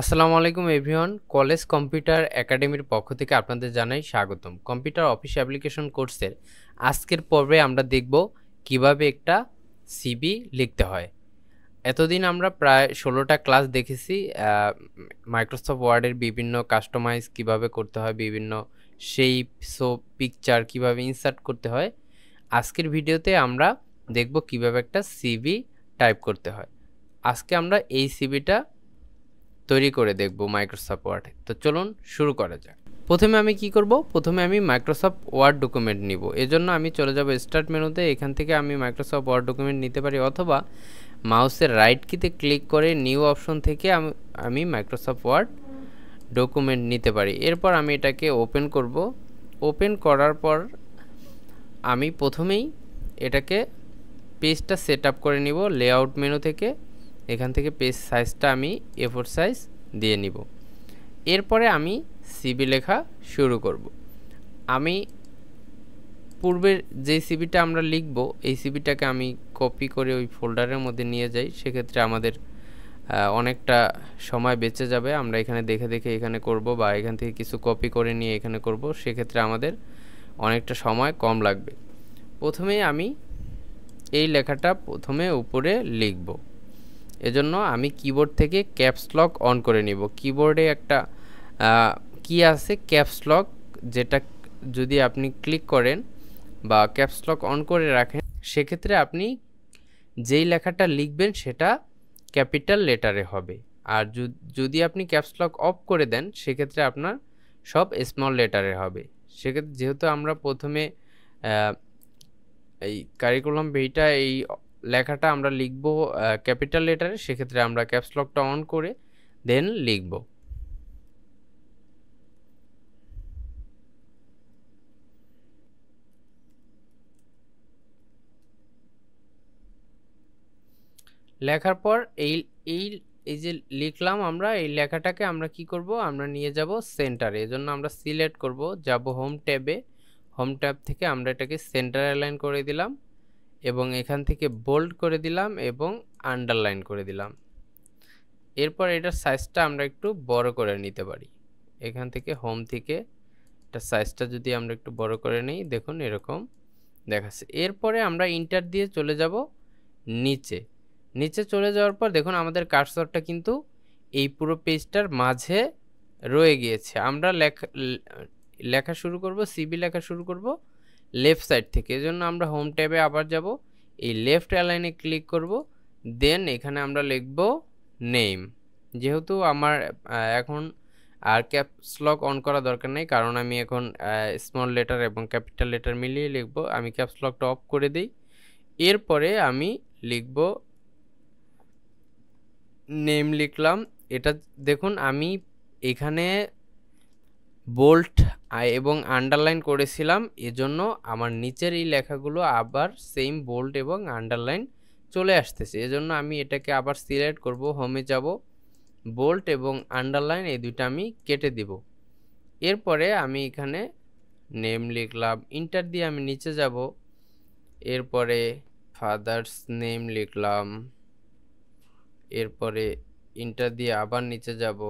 আসসালামু আলাইকুম everyone. College computer একাডেমির পক্ষ থেকে আপনাদের জানাই স্বাগতম। কম্পিউটার অফিস অ্যাপ্লিকেশন কোর্সের আজকের পর্বে আমরা দেখব কিভাবে একটা সিভি লিখতে হয়। এতদিন আমরা প্রায় 16টা ক্লাস দেখেছি মাইক্রোসফট ওয়ার্ডের বিভিন্ন কাস্টমাইজ কিভাবে করতে হয়, বিভিন্ন শেপ, সোপ, পিকচার কিভাবে ইনসার্ট করতে হয়। আজকের ভিডিওতে আমরা দেখব কিভাবে একটা সিভি টাইপ করতে হয়। আজকে আমরা এই সিভিটা তৈরি করে দেখব মাইক্রোসফট ওয়ার্ডে। তো চলুন শুরু করা যাক। প্রথমে আমি কি করব? প্রথমে আমি মাইক্রোসফট ওয়ার্ড ডকুমেন্ট নিব। এজন্য আমি চলে যাব স্টার্ট মেনুতে। এখান থেকে আমি মাইক্রোসফট ওয়ার্ড ডকুমেন্ট নিতে পারি, অথবা মাউসের রাইট কিতে ক্লিক করে নিউ অপশন থেকে আমি মাইক্রোসফট ওয়ার্ড ডকুমেন্ট নিতে পারি। এরপর আমি এটাকে ওপেন করব। ওপেন করার পর আমি প্রথমেই এটাকে পেজটা সেট আপ করে নিব লেআউট মেনু থেকে। এখান থেকে পেজ সাইজটা আমি A4 সাইজ দিয়ে নিব। এরপরে আমি সিভি লেখা শুরু করব। আমি পূর্বের যে সিভিটা আমরা লিখব, এই সিভিটাকে আমি কপি করে ওই ফোল্ডারের মধ্যে নিয়ে যাই। সেক্ষেত্রে আমাদের অনেকটা সময় বেঁচে যাবে। আমরা এখানে দেখে দেখে এখানে করব, বা এখান থেকে কিছু কপি করে নিয়ে এখানে করব। সেক্ষেত্রে আমাদের অনেকটা সময় কম লাগবে। প্রথমেই আমি এই লেখাটা প্রথমে উপরে লিখব। এজন্য আমি কিবোর্ড থেকে ক্যাপস লক অন করে নিব। কিবোর্ডে একটা কি আছে ক্যাপস লক, যেটা যদি আপনি ক্লিক করেন বা ক্যাপস লক অন করে রাখেন, সেক্ষেত্রে আপনি যেই লেখাটা লিখবেন সেটা ক্যাপিটাল লেটারে হবে। আর যদি আপনি ক্যাপস লক অফ করে দেন, সেক্ষেত্রে আপনার সব স্মল লেটারে হবে। সেক্ষেত্রে যেহেতু আমরা প্রথমে এই কারিকুলাম বইটা এই লেখাটা আমরা লিখব ক্যাপিটাল লেটারে, সেক্ষেত্রে আমরা ক্যাপস লকটা অন করে দেন লিখব। লেখার পর এই এই এই যে লিখলাম আমরা, এই লেখাটাকে আমরা কি করব? আমরা নিয়ে যাব সেন্টারে। এজন্য আমরা সিলেক্ট করব, যাব হোম ট্যাবে। হোম ট্যাব থেকে আমরা এটাকে সেন্টার অ্যালাইন করে দিলাম, এবং এখান থেকে বোল্ড করে দিলাম এবং আন্ডারলাইন করে দিলাম। এরপর এটার সাইজটা আমরা একটু বড় করে নিতে পারি। এখান থেকে হোম থেকে এটা সাইজটা যদি আমরা একটু বড় করে নিই, দেখুন এরকম দেখাচ্ছে। এরপরে আমরা ইন্টার দিয়ে চলে যাব নিচে। নিচে চলে যাওয়ার পর দেখুন আমাদের কার্সরটা কিন্তু এই পুরো পেজটার মাঝে রয়ে গিয়েছে। আমরা লেখা শুরু করব, সিবি লেখা শুরু করব লেফট সাইড থেকে। এজন্য আমরা হোম ট্যাবে আবার যাব, এই লেফট অ্যালাইনে ক্লিক করব, দেন এখানে আমরা লিখব নেম। যেহেতু আমার এখন আর ক্যাপস লক অন করা দরকার নেই, কারণ আমি এখন স্মল লেটার এবং ক্যাপিটাল লেটার মিলিয়ে লিখব। আমি ক্যাপস লকটা অফ করে দিই। এরপরে আমি লিখব নেম, লিখলাম। এটা দেখুন আমি এখানে বোল্ড এবং আন্ডারলাইন করেছিলাম, এজন্য আমার নিচের এই লেখাগুলো আবার সেম বোল্ড এবং আন্ডারলাইন চলে আসতেছে। এজন্য আমি এটাকে আবার সিলেক্ট করব, হোমে যাব, বোল্ড এবং আন্ডারলাইন এই দুইটা আমি কেটে দিব। এরপরে আমি এখানে নেম লিখলাম, ইন্টার দিয়ে আমি নিচে যাব। এরপরে ফাদার্স নেম লিখলাম, এরপরে ইন্টার দিয়ে আবার নিচে যাব,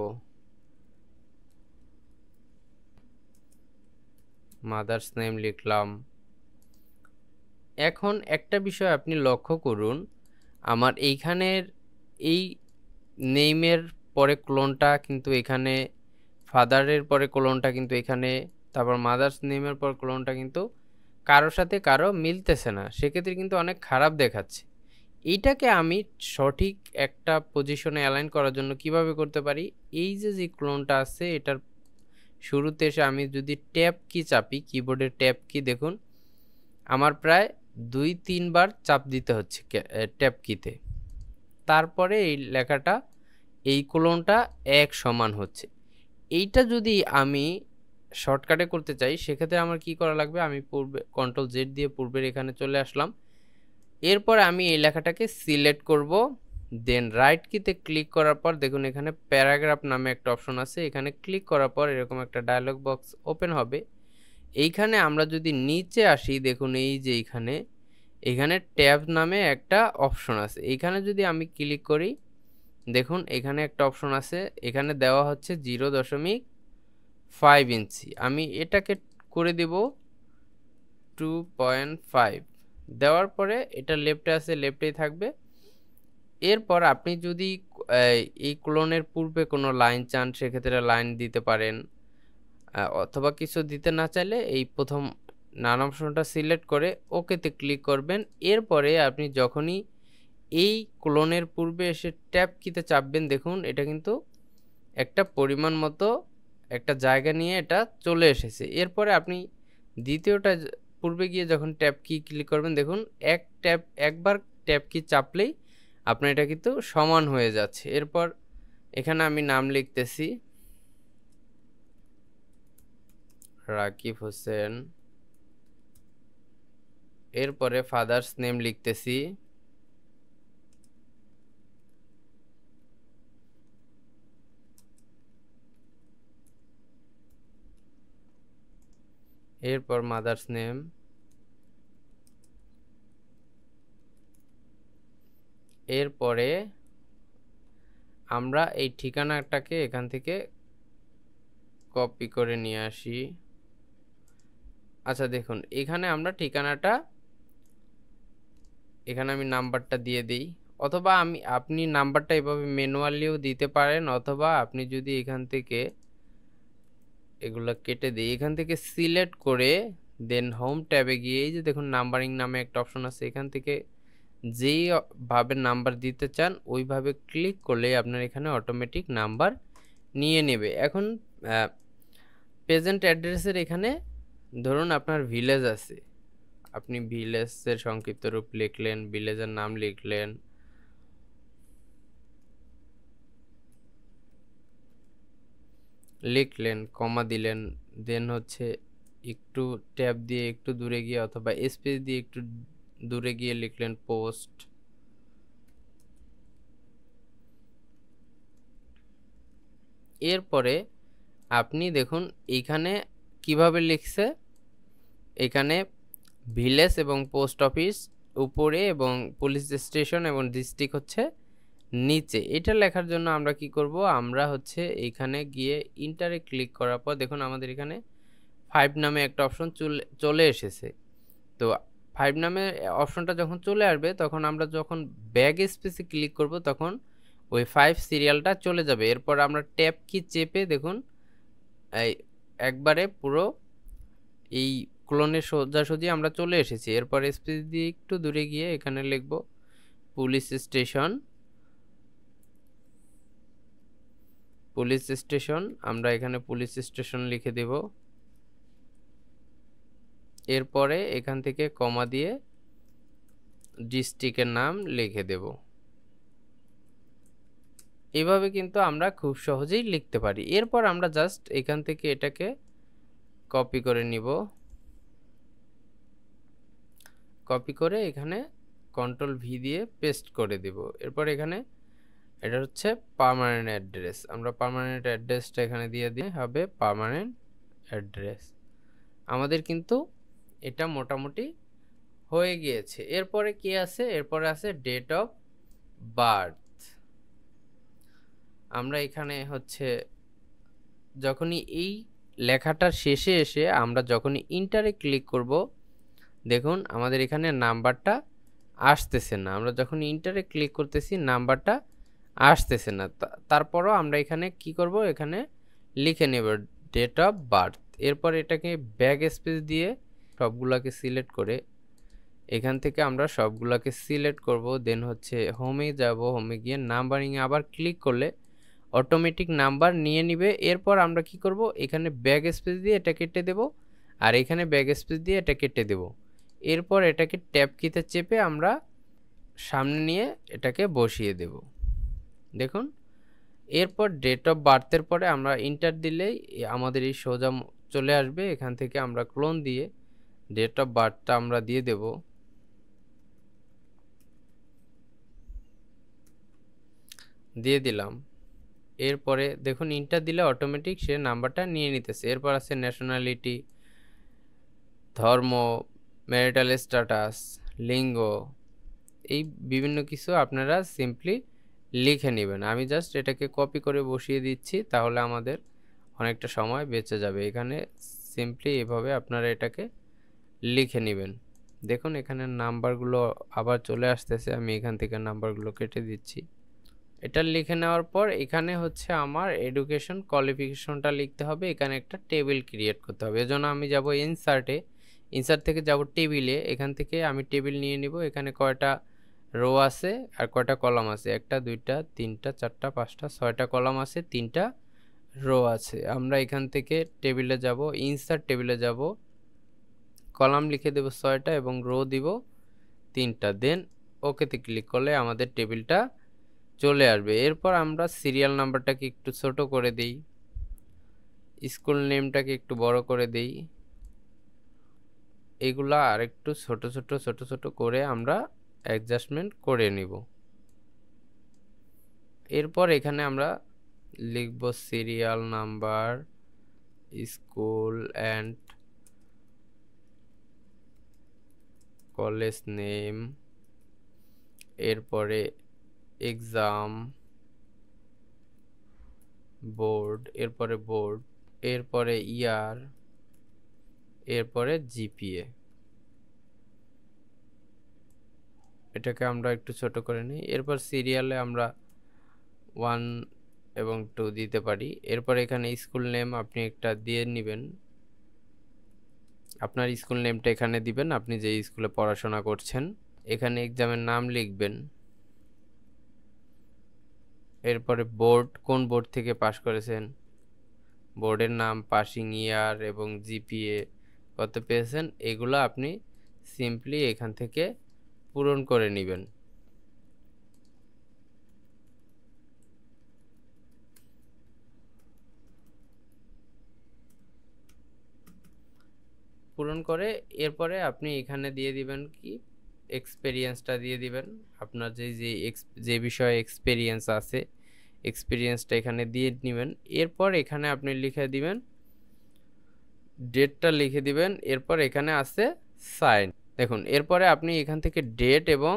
মাদার্স নেম লিখলাম। এখন একটা বিষয় আপনি লক্ষ্য করুন, আমার এইখানের এই নেমের পরে ক্লোনটা কিন্তু এখানে, ফাদারের পরে ক্লোনটা কিন্তু এখানে, তারপর মাদার্স নেমের পর ক্লোনটা কিন্তু কারোর সাথে কারো মিলতেছে না। সেক্ষেত্রে কিন্তু অনেক খারাপ দেখাচ্ছে। এইটাকে আমি সঠিক একটা পজিশনে অ্যালাইন করার জন্য কিভাবে করতে পারি? এই যে ক্লোনটা আছে, এটার শুরুতে এসে আমি যদি ট্যাব কি চাপি, কিবোর্ডের ট্যাব কি, দেখুন আমার প্রায় 2-3 বার চাপ দিতে হচ্ছে ট্যাব কিতে। তারপরে এই লেখাটা, এই কোলনটা এক সমান হচ্ছে। এইটা যদি আমি শর্টকাটে করতে চাই, সেক্ষেত্রে আমার কি করা লাগবে? আমি পূর্বে কন্ট্রোল জেড দিয়ে পূর্বের এখানে চলে আসলাম। এরপর আমি এই লেখাটাকে সিলেক্ট করব, দেন রাইট কিতে ক্লিক করার পর দেখুন এখানে প্যারাগ্রাফ নামে একটা অপশন আছে। এখানে ক্লিক করার পর এরকম একটা ডায়লগ বক্স ওপেন হবে। এইখানে আমরা যদি নিচে আসি, দেখুন এই যে এখানে ট্যাব নামে একটা অপশন আছে। এইখানে যদি আমি ক্লিক করি, দেখুন এখানে একটা অপশন আছে, এখানে দেওয়া হচ্ছে 0.5 ইঞ্চি। আমি এটাকে করে দেব 2.5। দেওয়ার পরে এটা লেফটে আছে, লেফটেই থাকবে। এরপর আপনি যদি এই ক্লোনের পূর্বে কোনো লাইন চান সেক্ষেত্রে লাইন দিতে পারেন, অথবা কিছু দিতে না চাইলে এই প্রথম নান অপশনটা সিলেক্ট করে ওকেতে ক্লিক করবেন। এরপরে আপনি যখনই এই ক্লোনের পূর্বে এসে ট্যাব কিতে চাপবেন, দেখুন এটা কিন্তু একটা পরিমাণ মতো একটা জায়গা নিয়ে এটা চলে এসেছে। এরপরে আপনি দ্বিতীয়টা পূর্বে গিয়ে যখন ট্যাব কি ক্লিক করবেন, দেখুন একবার ট্যাব কি চাপলেই আপনার এটা কিন্তু সমান হয়ে যাচ্ছে। এরপর এখানে আমি নাম লিখতেছি রাকিব হোসেন, এরপরে ফাদার্স নেম লিখতেছি, এরপর মাদার্স নেম, এরপরে আমরা এই ঠিকানাটাকে এখান থেকে কপি করে নিয়ে আসি। আচ্ছা দেখুন এখানে আমরা ঠিকানাটা, এখানে আমি নাম্বারটা দিয়ে দিই, অথবা আপনি নাম্বারটা এভাবে ম্যানুয়ালিও দিতে পারেন, অথবা আপনি যদি এখান থেকে এগুলো কেটে দিই, এখান থেকে সিলেক্ট করে দেন হোম ট্যাবে গিয়ে এই যে দেখুন নাম্বারিং নামে একটা অপশন আছে, এখান থেকে যেই ভাবে নাম্বার দিতে চান ওইভাবে ক্লিক করলে আপনার এখানে অটোমেটিক নাম্বার নিয়ে নেবে। এখন প্রেজেন্ট অ্যাড্রেসের এখানে ধরুন আপনার ভিলেজ আছে, আপনি ভিলেজের সংক্ষিপ্ত রূপ লিখলেন, ভিলেজের নাম লিখলেন, কমা দিলেন, দেন হচ্ছে একটু ট্যাব দিয়ে একটু দূরে গিয়ে অথবা স্পেস দিয়ে একটু দূরে গিয়ে লিখলেন পোস্ট। এরপরে আপনি দেখুন এইখানে কিভাবে লিখছে, এখানে ভিলেজ এবং পোস্ট অফিস উপরে এবং পুলিশ স্টেশন এবং ডিস্ট্রিক্ট হচ্ছে নিচে। এটা লেখার জন্য আমরা কি করব, আমরা হচ্ছে এইখানে গিয়ে ইন্টারে ক্লিক করার পর দেখুন আমাদের এখানে 5 নামে একটা অপশন চলে এসেছে। তো 5 নামে অপশনটা যখন চলে আসবে তখন আমরা যখন ব্যাক স্পেসে ক্লিক করব তখন ওই 5 সিরিয়ালটা চলে যাবে। এরপর আমরা ট্যাব কি চেপে দেখুন এই একবারে পুরো এই ক্লোনের সোজাসুজি আমরা চলে এসেছি। এরপর স্পেস দিয়ে একটু দূরে গিয়ে এখানে লিখব পুলিশ স্টেশন, পুলিশ স্টেশন, আমরা এখানে পুলিশ স্টেশন লিখে দেব। এরপরে এখান থেকে কমা দিয়ে ডিস্ট্রিক্টের নাম লিখে দেব। এভাবে কিন্তু আমরা খুব সহজেই লিখতে পারি। এরপর আমরা জাস্ট এখান থেকে এটাকে কপি করে নিব, কপি করে এখানে কন্ট্রোল ভি দিয়ে পেস্ট করে দেব। এরপর এখানে এটা হচ্ছে পার্মানেন্ট অ্যাড্রেস, আমরা পার্মানেন্ট অ্যাড্রেসটা এখানে দিয়ে হবে পার্মানেন্ট অ্যাড্রেস। আমাদের কিন্তু এটা মোটামুটি হয়ে গিয়েছে। এরপরে কি আছে, এরপরে আছে ডেট অফ বার্থ। আমরা এখানে হচ্ছে যখনই এই লেখাটার শেষে এসে আমরা যখনই ইন্টারে ক্লিক করব দেখুন আমাদের এখানে নাম্বারটা আসতেছে না। আমরা যখন ইন্টারে ক্লিক করতেছি নাম্বারটা আসতেছে না। তারপরও আমরা এখানে কি করব, এখানে লিখে নেব ডেট অফ বার্থ। এরপর এটাকে ব্যাক স্পেস দিয়ে সবগুলোকে সিলেক্ট করে এখান থেকে আমরা সবগুলোকে সিলেক্ট করব। দেন হচ্ছে হোমে যাব, হোমে গিয়ে নাম্বারিংয়ে আবার ক্লিক করলে অটোমেটিক নাম্বার নিয়ে নিবে। এরপর আমরা কি করব, এখানে ব্যাক স্পেস দিয়ে এটা কেটে দেব, আর এখানে ব্যাক স্পেস দিয়ে এটা কেটে দেব। এরপর এটাকে ট্যাব কিতে চেপে আমরা সামনে নিয়ে এটাকে বসিয়ে দেব। দেখুন এরপর ডেট অফ বার্থের পরে আমরা ইন্টার দিলেই আমাদের এই সোজা চলে আসবে। এখান থেকে আমরা ক্লোন দিয়ে ডেট অফ বার্থটা আমরা দিয়ে দেব। দিয়ে দিলাম। এরপরে দেখুন ইন্টার দিলে অটোমেটিক সে নাম্বারটা নিয়ে নিতেছে। এরপর আছে ন্যাশনালিটি, ধর্ম, ম্যারিটাল স্ট্যাটাস, লিঙ্গ, এই বিভিন্ন কিছু আপনারা সিম্পলি লিখে নেবেন। আমি জাস্ট এটাকে কপি করে বসিয়ে দিচ্ছি, তাহলে আমাদের অনেকটা সময় বেঁচে যাবে। এখানে সিম্পলি এভাবে আপনারা এটাকে লিখে নেবেন। দেখুন এখানে নাম্বারগুলো আবার চলে আসতেছে, আমি এখান থেকে নাম্বারগুলো কেটে দিচ্ছি। এটা লিখে নেওয়ার পর এখানে হচ্ছে আমার এডুকেশন কোয়ালিফিকেশনটা লিখতে হবে। এখানে একটা টেবিল ক্রিয়েট করতে হবে। এজন্য আমি যাব ইনসার্টে, ইনসার্ট থেকে যাব টেবিলে। এখান থেকে আমি টেবিল নিয়ে নিব। এখানে কয়টা রো আছে আর কয়টা কলাম আছে? 1টা 2টা 3টা 4টা 5টা 6টা কলাম আছে, 3টা রো আছে। আমরা এখান থেকে টেবিলে যাব, ইনসার্ট টেবিলে যাব, কলাম লিখে দেব 6টা এবং রো দিব 3টা। দেন ওকেতে ক্লিক করলে আমাদের টেবিলটা চলে আসবে। এরপর আমরা সিরিয়াল নাম্বারটাকে একটু ছোট করে দেই, স্কুল নেমটাকে একটু বড় করে দেই, এগুলা আর একটু ছোট ছোট করে আমরা অ্যাডজাস্টমেন্ট করে নিব। এরপর এখানে আমরা লিখব serial number, school and college name, এরপরে এক্সাম বোর্ড, এরপরে ইয়ার, এরপরে জিপিএ। এটাকে আমরা একটু ছোট করে নিই। এরপর সিরিয়ালে আমরা 1 এবং 2 দিতে পারি। এরপর এখানে স্কুল নেম আপনি একটা দিয়ে নেবেন, আপনার স্কুল নেমটা এখানে দিবেন, আপনি যে স্কুলে পড়াশোনা করছেন। এখানে এক্সামের নাম লিখবেন। এরপরে বোর্ড, কোন বোর্ড থেকে পাশ করেছেন, বোর্ডের নাম, পাসিং ইয়ার এবং জিপিএ কত পেয়েছেন, এগুলো আপনি সিম্পলি এখান থেকে পূরণ করে নেবেন। পূরণ করে এরপরে আপনি এখানে দিয়ে দিবেন কি, এক্সপেরিয়েন্সটা দিয়ে দিবেন। আপনার যে বিষয়ে এক্সপেরিয়েন্স আছে, এক্সপেরিয়েন্সটা এখানে দিয়ে নেবেন। এরপর এখানে আপনি লিখে দিবেন, ডেটটা লিখে দিবেন। এরপর এখানে আছে সাইন। দেখুন এরপরে আপনি এখান থেকে ডেট এবং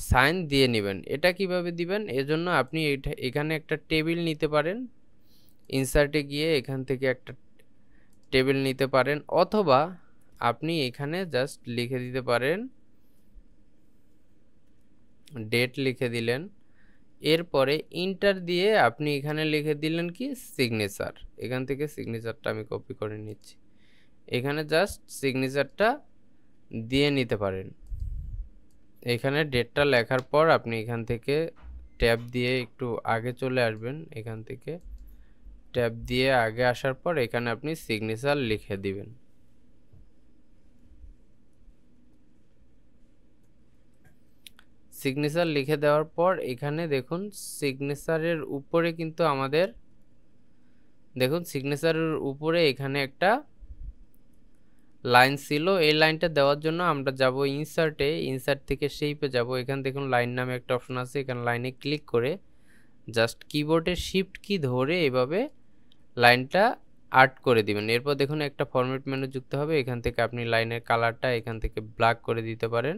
সাইন দিয়ে নেবেন। এটা কিভাবে দিবেন? এজন্য আপনি এখানে একটা টেবিল নিতে পারেন, ইনসার্টে গিয়ে এখান থেকে একটা টেবিল নিতে পারেন, অথবা আপনি এখানে জাস্ট লিখে দিতে পারেন, ডেট লিখে দিলেন। এরপরে ইন্টার দিয়ে আপনি এখানে লিখে দিলেন কি, সিগনেচার। এখান থেকে সিগনেচারটা আমি কপি করে নিচ্ছি, এখানে জাস্ট সিগনেচারটা দিয়ে নিতে পারেন। এখানে ডেটটা লেখার পর আপনি এখান থেকে ট্যাব দিয়ে একটু আগে চলে আসবেন। এখান থেকে ট্যাব দিয়ে আগে আসার পর এখানে আপনি সিগনেচার লিখে দিবেন। সিগনেচার লিখে দেওয়ার পর এখানে দেখুন সিগনেচারের উপরে কিন্তু আমাদের, দেখুন সিগনেচারের উপরে এখানে একটা লাইন ছিল। এই লাইনটা দেওয়ার জন্য আমরা যাব ইনসার্টে, ইনসার্ট থেকে শেপে যাব। এখানে দেখুন লাইন নামে একটা অপশন আছে, এখানে লাইনে ক্লিক করে জাস্ট কিবোর্ডের শিফট কি ধরে এভাবে লাইনটা আর্ট করে দিবেন। এরপর দেখুন একটা ফরম্যাট মেনু যুক্ত হবে, এখান থেকে আপনি লাইনের কালারটা এখান থেকে ব্ল্যাক করে দিতে পারেন,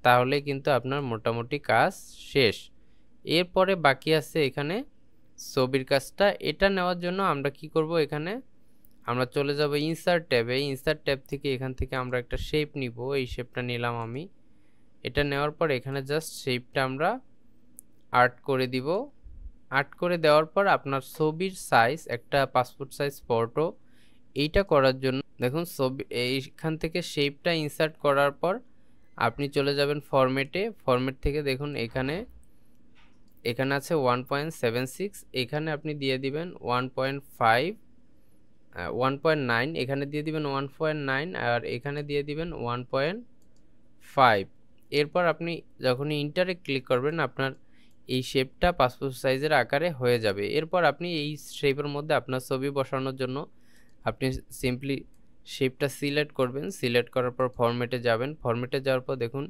তাহলে কিন্তু আপনার মোটামুটি কাজ শেষ। এরপরে বাকি আছে এখানে ছবির কাজটা। এটা নেওয়ার জন্য আমরা কি করব, এখানে আমরা চলে যাব ইনসার্ট ট্যাবে। ইনসার্ট ট্যাব থেকে এখান থেকে আমরা একটা শেপ নিব, এই শেপটা নিলাম আমি। এটা নেওয়ার পর এখানে জাস্ট শেপটা আমরা আর্ট করে দিব। আর্ট করে দেওয়ার পর আপনার ছবির সাইজ, একটা পাসপোর্ট সাইজ ফটো, এইটা করার জন্য দেখুন ছবি এইখান থেকে শেপটা ইনসার্ট করার পর আপনি চলে যাবেন ফরম্যাটে। ফরম্যাট থেকে দেখুন এখানে আছে 1.76, এখানে আপনি দিয়ে দিবেন 1.5, 1.9, এখানে দিয়ে দিবেন 1.9 আর এখানে দিয়ে দিবেন 1.5। এরপর আপনি যখন ইন্টারে ক্লিক করবেন আপনার এই শেপটা পাসপোর্ট সাইজের আকারে হয়ে যাবে। এরপর আপনি এই শেপের মধ্যে আপনার ছবি বসানোর জন্য আপনি সিম্পলি শেপটা সিলেক্ট করবেন। সিলেক্ট করার পর ফরম্যাটে যাবেন। ফরম্যাটে যাওয়ার পর দেখুন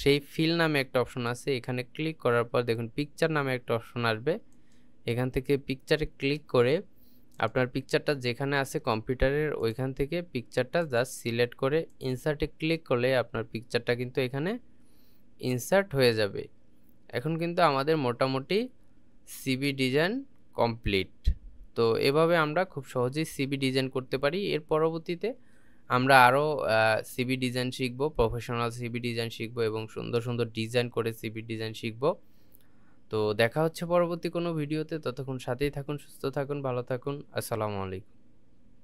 সেই ফিল নামে একটা অপশন আছে, এখানে ক্লিক করার পর দেখুন পিকচার নামে একটা অপশন আসবে। এখান থেকে পিকচারে ক্লিক করে আপনার পিকচারটা যেখানে আছে কম্পিউটারের ওইখান থেকে পিকচারটা জাস্ট সিলেক্ট করে ইনসার্টে ক্লিক করলে আপনার পিকচারটা কিন্তু এখানে ইনসার্ট হয়ে যাবে। এখন কিন্তু আমাদের মোটামুটি সিভি ডিজাইন কমপ্লিট। তো এভাবে আমরা খুব সহজেই সিভি ডিজাইন করতে পারি। এর পরবর্তীতে আমরা আরও সিভি ডিজাইন শিখব, প্রফেশনাল সিভি ডিজাইন শিখব এবং সুন্দর সুন্দর ডিজাইন করে সিভি ডিজাইন শিখব। তো দেখা হচ্ছে পরবর্তী কোনো ভিডিওতে। ততক্ষণ সাথেই থাকুন, সুস্থ থাকুন, ভালো থাকুন। আসসালামু আলাইকুম।